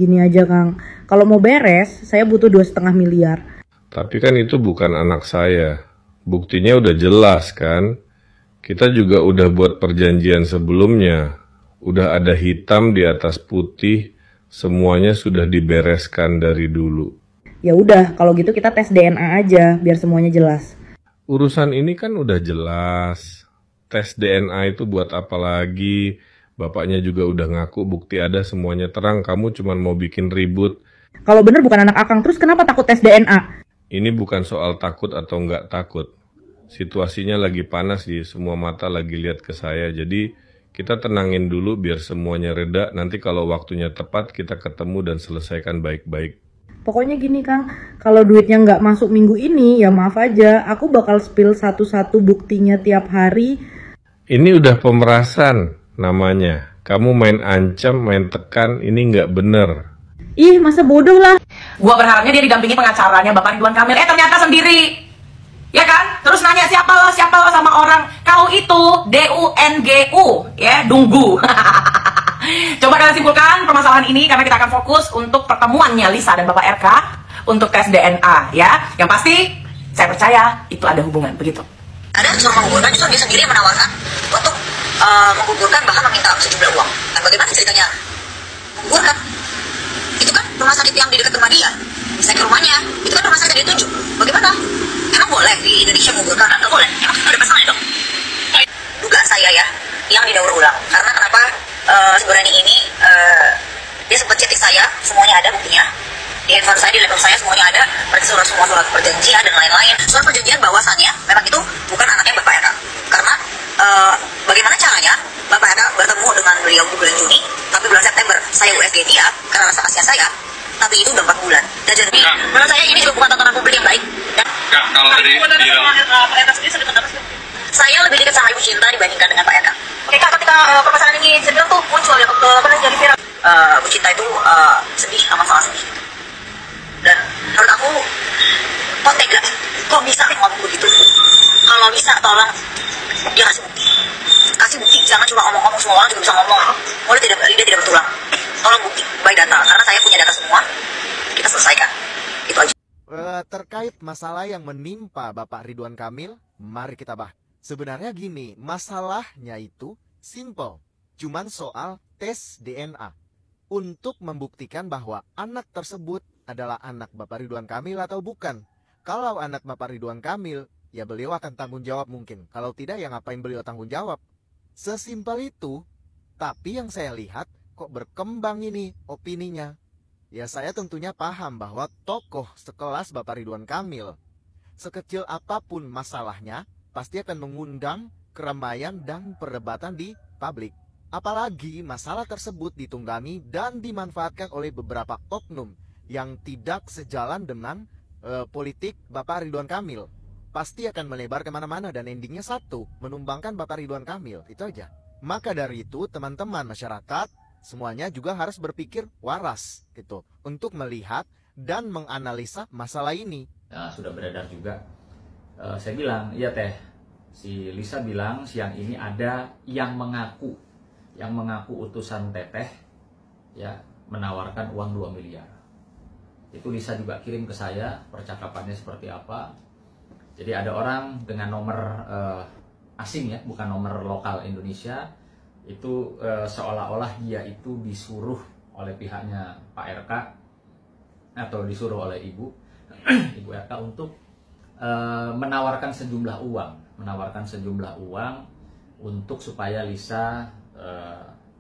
Gini aja Kang, kalau mau beres, saya butuh 2,5 miliar. Tapi kan itu bukan anak saya. Buktinya udah jelas kan? Kita juga udah buat perjanjian sebelumnya. Udah ada hitam di atas putih, semuanya sudah dibereskan dari dulu. Ya udah, kalau gitu kita tes DNA aja, biar semuanya jelas. Urusan ini kan udah jelas. Tes DNA itu buat apa lagi? Bapaknya juga udah ngaku bukti ada semuanya terang. Kamu cuma mau bikin ribut. Kalau bener bukan anak Akang, terus kenapa takut tes DNA? Ini bukan soal takut atau nggak takut. Situasinya lagi panas di semua mata lagi lihat ke saya. Jadi kita tenangin dulu biar semuanya reda. Nanti kalau waktunya tepat kita ketemu dan selesaikan baik-baik. Pokoknya gini Kang, kalau duitnya nggak masuk minggu ini, ya maaf aja, aku bakal spill satu-satu buktinya tiap hari. Ini udah pemerasan namanya. Kamu main ancam, main tekan, ini nggak bener. Ih, masa bodoh lah. Gua berharapnya dia didampingi pengacaranya Bapak Ridwan Kamil. Ternyata sendiri. Ya kan? Terus nanya siapa lo sama orang. Kau itu DUNGU, ya, Dunggu. Coba kalian simpulkan permasalahan ini karena kita akan fokus untuk pertemuannya Lisa dan Bapak RK untuk tes DNA, ya. Yang pasti saya percaya itu ada hubungan, begitu. Ada disuruh menggugurkan, justru dia sendiri menawarkan untuk menggugurkan, bahkan meminta sejumlah uang. Dan bagaimana ceritanya menggugurkan? Itu kan rumah sakit yang di dekat rumah dia. Saya ke rumahnya, itu kan rumah sakit yang ditunjuk. Bagaimana? Emang boleh di Indonesia menggugurkan? Nggak boleh. Emang ada pasalnya dong? Dugaan saya ya, yang didaur ulang. Karena kenapa sebenarnya ini dia sempat chatting saya, semuanya ada buktinya. Di handphone saya, di laptop saya semuanya ada. Berarti semua surat perjanjian dan lain-lain. Surat perjanjian bahwasannya memang itu bukan anaknya Bapak Eka. Karena bagaimana caranya Bapak Eka bertemu dengan beliau di bulan Juni, tapi bulan September saya USG dia karena rasa kasihan saya, tapi itu udah 4 bulan. Dan jadi menurut saya ini juga bukan tontonan publik yang baik. Kak, kalau tadi Saya lebih dekat sama Ibu Cinta dibandingkan dengan Pak Eka. Oke Kak, ketika permasalahan ini sedang tuh muncul ya, pernah jadi viral. Bu Cinta itu sedih, amat sedih. Dan menurut aku, kok tega? Kok bisa ngomong begitu? Kalau bisa, tolong dia kasih bukti. Kasih bukti, jangan cuma ngomong-ngomong, semua orang juga bisa ngomong. Lidah tidak bertulang. Tolong bukti, by data. Karena saya punya data semua, kita selesaikan. Itu aja. Terkait masalah yang menimpa Bapak Ridwan Kamil, mari kita bahas. Sebenarnya gini, masalahnya itu simple. Cuman soal tes DNA. Untuk membuktikan bahwa anak tersebut adalah anak Bapak Ridwan Kamil atau bukan. Kalau anak Bapak Ridwan Kamil, ya beliau akan tanggung jawab mungkin. Kalau tidak, ya ngapain beliau tanggung jawab. Sesimpel itu. Tapi yang saya lihat, kok berkembang ini opininya. Ya saya tentunya paham bahwa tokoh sekelas Bapak Ridwan Kamil, sekecil apapun masalahnya, pasti akan mengundang keramaian dan perdebatan di publik. Apalagi masalah tersebut ditunggangi dan dimanfaatkan oleh beberapa oknum yang tidak sejalan dengan politik Bapak Ridwan Kamil. Pasti akan melebar kemana-mana dan endingnya satu, menumbangkan Bapak Ridwan Kamil. Itu aja. Maka dari itu teman-teman masyarakat semuanya juga harus berpikir waras gitu untuk melihat dan menganalisa masalah ini. Nah, sudah beredar juga. Saya bilang, iya teh, si Lisa bilang siang ini ada yang mengaku utusan teteh ya menawarkan uang 2 miliar. Itu Lisa juga kirim ke saya percakapannya seperti apa. Jadi ada orang dengan nomor asing ya, bukan nomor lokal Indonesia. Itu seolah-olah dia itu disuruh oleh pihaknya Pak RK atau disuruh oleh Ibu RK untuk menawarkan sejumlah uang untuk supaya Lisa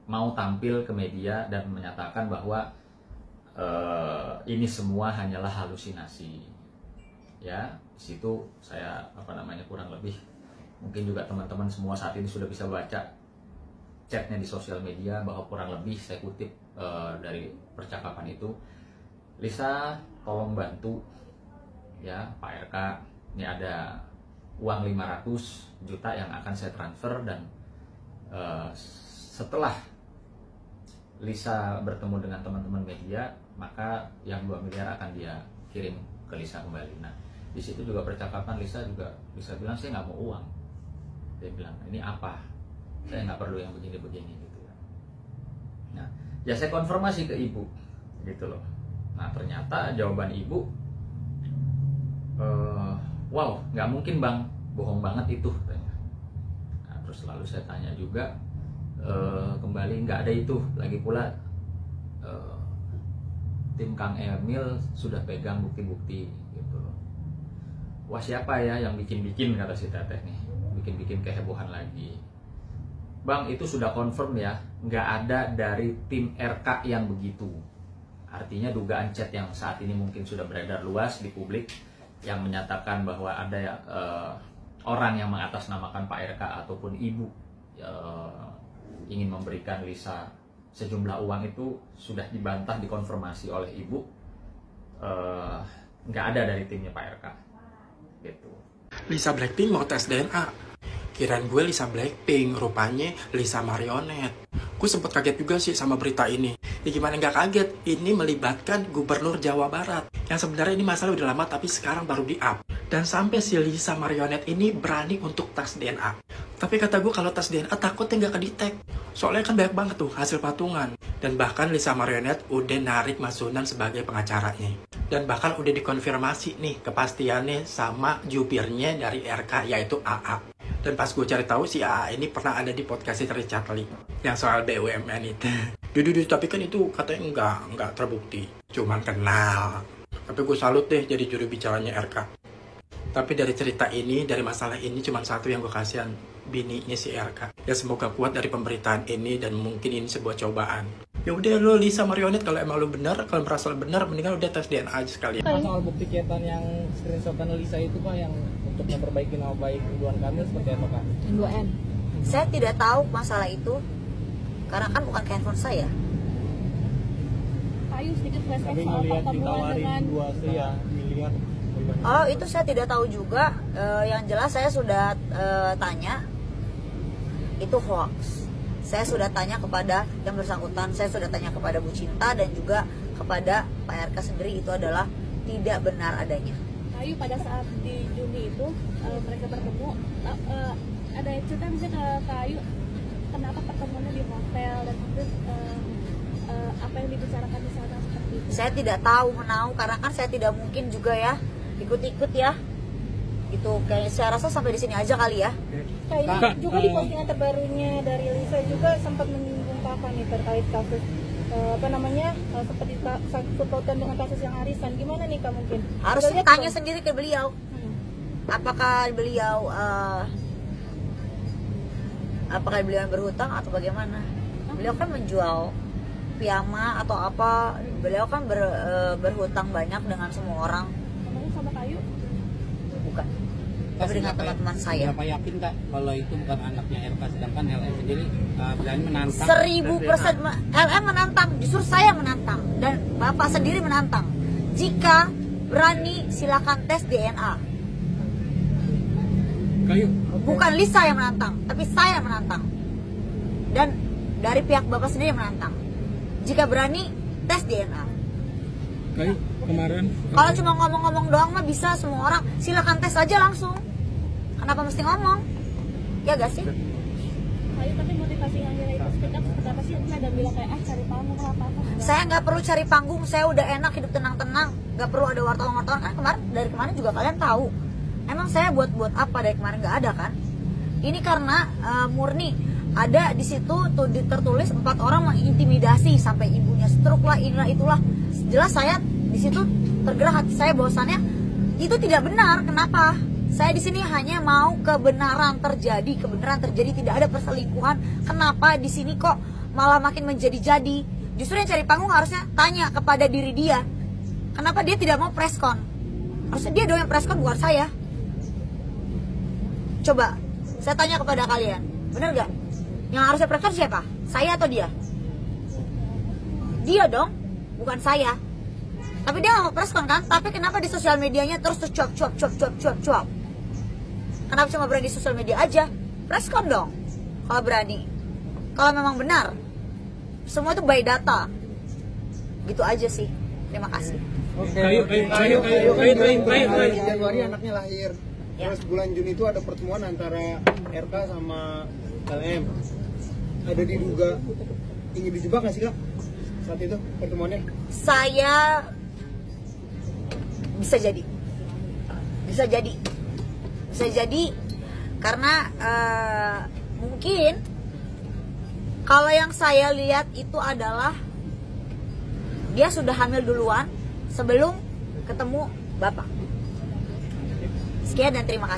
mau tampil ke media dan menyatakan bahwa ini semua hanyalah halusinasi. Ya, di situ saya kurang lebih mungkin juga teman-teman semua saat ini sudah bisa baca chatnya di sosial media bahwa kurang lebih saya kutip dari percakapan itu, Lisa tolong bantu ya Pak RK, ini ada uang 500 juta yang akan saya transfer dan setelah Lisa bertemu dengan teman-teman media maka yang 2 miliar akan dia kirim ke Lisa kembali. Nah di situ juga percakapan Lisa juga bisa bilang saya nggak mau uang, dia bilang ini apa, saya nggak perlu yang begini-begini gitu ya. Nah ya saya konfirmasi ke ibu, gitu loh. Nah ternyata jawaban ibu, wow nggak mungkin bang, bohong banget itu katanya. Nah, terus lalu saya tanya juga, kembali nggak ada itu, lagi pula tim Kang Emil sudah pegang bukti-bukti gitu loh. Wah siapa ya yang bikin-bikin, kata si teteh nih, bikin-bikin kehebohan lagi. Bang itu sudah confirm ya, nggak ada dari tim RK yang begitu. Artinya dugaan chat yang saat ini mungkin sudah beredar luas di publik yang menyatakan bahwa ada orang yang mengatasnamakan Pak RK ataupun ibu ingin memberikan Lisa sejumlah uang, itu sudah dibantah, dikonfirmasi oleh ibu, nggak ada dari timnya Pak RK gitu. Lisa Blackpink mau tes DNA. Kirain gue Lisa Blackpink, rupanya Lisa Marionette. Gue sempet kaget juga sih sama berita ini. Ya gimana nggak kaget, ini melibatkan Gubernur Jawa Barat. Yang sebenarnya ini masalah udah lama tapi sekarang baru di-up. Dan sampai si Lisa Marionette ini berani untuk tes DNA. Tapi kata gue kalau tes DNA takutnya nggak kedetek. Soalnya kan banyak banget tuh hasil patungan. Dan bahkan Lisa Marionette udah narik Mas Sunan sebagai pengacaranya. Dan bahkan udah dikonfirmasi nih kepastiannya sama jubirnya dari RK yaitu AA. Dan pas gue cari tahu si AA ini pernah ada di podcast Richard Lee yang soal BUMN itu. Tapi kan itu katanya nggak terbukti, cuman kenal. Tapi gue salut deh jadi juru bicaranya RK. Tapi dari cerita ini, dari masalah ini cuma satu yang gue kasihan, bininya si RK. Ya semoga kuat dari pemberitaan ini dan mungkin ini sebuah cobaan. Ya udah lo Lisa Marionette, kalau emang lo benar, kalau merasa lo benar, mendingan udah tes DNA aja sekalian. Soal bukti chatan yang screenshotan Lisa itu Pak, yang untuk memperbaiki nama baik Ridwan Kamil seperti apa Kak? 2N. Saya tidak tahu masalah itu karena kan bukan ke handphone saya. Ayu sedikit flashback Tapi soal ngelihat pertemuan ditawarin dengan 2 miliar. Oh itu saya tidak tahu juga. Yang jelas saya sudah tanya, itu hoax. Saya sudah tanya kepada yang bersangkutan, saya sudah tanya kepada Bu Cinta dan juga kepada Pak RK sendiri, itu adalah tidak benar adanya. Ayu pada saat di Juni itu mereka bertemu, ada cerita misalnya ke Ayu kenapa pertemuannya di hotel dan terus apa yang dibicarakan di sana seperti itu? Saya tidak tahu menau karena kan saya tidak mungkin juga ya ikut-ikut ya. Itu kayak saya rasa sampai di sini aja kali ya. Kayaknya juga di postingan terbarunya dari Lisa juga sempat menyinggung Kakak nih terkait kasus seperti sepautan dengan kasus yang arisan. Gimana nih Kak mungkin? Harus tanya sendiri ke beliau. Apakah beliau berhutang atau bagaimana? Beliau kan menjual piyama atau apa? Beliau kan berhutang banyak dengan semua orang. Sama Kayu? Bukan. Tapi dengan teman-teman saya. Berapa yakin Kak kalau itu bukan anaknya RK, sedangkan LM sendiri berani menantang? 1000% LM menantang, justru saya menantang dan Bapak sendiri menantang. Jika berani silakan tes DNA. Kayu. Bukan Lisa yang menantang, tapi saya menantang. Dan dari pihak Bapak sendiri menantang. Jika berani tes DNA. Kayu kemarin. Kalau cuma ngomong-ngomong doang mah bisa semua orang, silakan tes aja langsung. Kenapa mesti ngomong? Ya gak sih? Kayu tapi motivasi yang dia itu speak up seperti apa sih? Ada bilang kayak cari panggung apa? Saya nggak perlu cari panggung, saya udah enak hidup tenang-tenang, nggak perlu ada wartawan-wartawan kan dari kemarin juga kalian tahu. Emang saya buat apa dari kemarin nggak ada kan? Ini karena murni ada di situ tertulis 4 orang mengintimidasi sampai ibunya stroke lah, inilah itulah. Jelas saya di situ tergerak hati saya bahwasannya itu tidak benar. Kenapa? Saya di sini hanya mau kebenaran terjadi, tidak ada perselingkuhan. Kenapa di sini kok malah makin menjadi-jadi? Justru yang cari panggung harusnya tanya kepada diri dia. Kenapa dia tidak mau preskon? Harusnya dia dong yang preskon, bukan saya. Coba, saya tanya kepada kalian, bener gak? Yang harusnya preskon siapa? Saya atau dia? Dia dong, bukan saya. Tapi dia gak mau preskon kan? Tapi kenapa di sosial medianya terus cuap. Kenapa cuma berani di sosial media aja? Preskon dong, kalau berani. Kalau memang benar, semua itu by data. Gitu aja sih. Terima kasih. Kayu. Januari anaknya lahir. Ya. Terus bulan Juni itu ada pertemuan antara RK sama LM. Ada diduga ingin dijebak nggak sih Kak? saat itu pertemuannya? Saya bisa jadi karena mungkin kalau yang saya lihat itu adalah dia sudah hamil duluan sebelum ketemu Bapak. Sekian dan terima kasih.